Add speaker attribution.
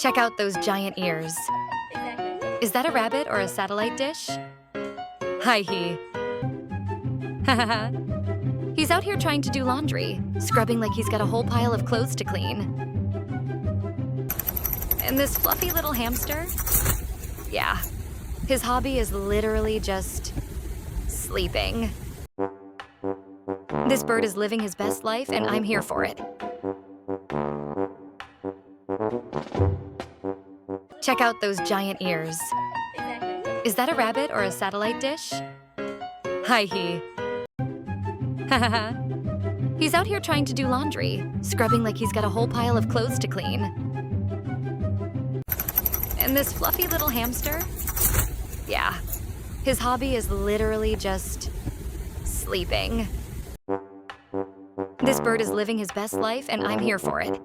Speaker 1: Check out those giant ears. Is that a rabbit or a satellite dish? Hi-he. Hahaha. He's out here trying to do laundry, scrubbing like he's got a whole pile of clothes to clean. And this fluffy little hamster? Yeah, his hobby is literally just sleeping. This bird is living his best life, and I'm here for it. Check out those giant ears. Is that a rabbit or a satellite dish? Hi-he. Hahaha. He's out here trying to do laundry, scrubbing like he's got a whole pile of clothes to clean. And this fluffy little hamster? Yeah, his hobby is literally just sleeping. This bird is living his best life, and I'm here for it.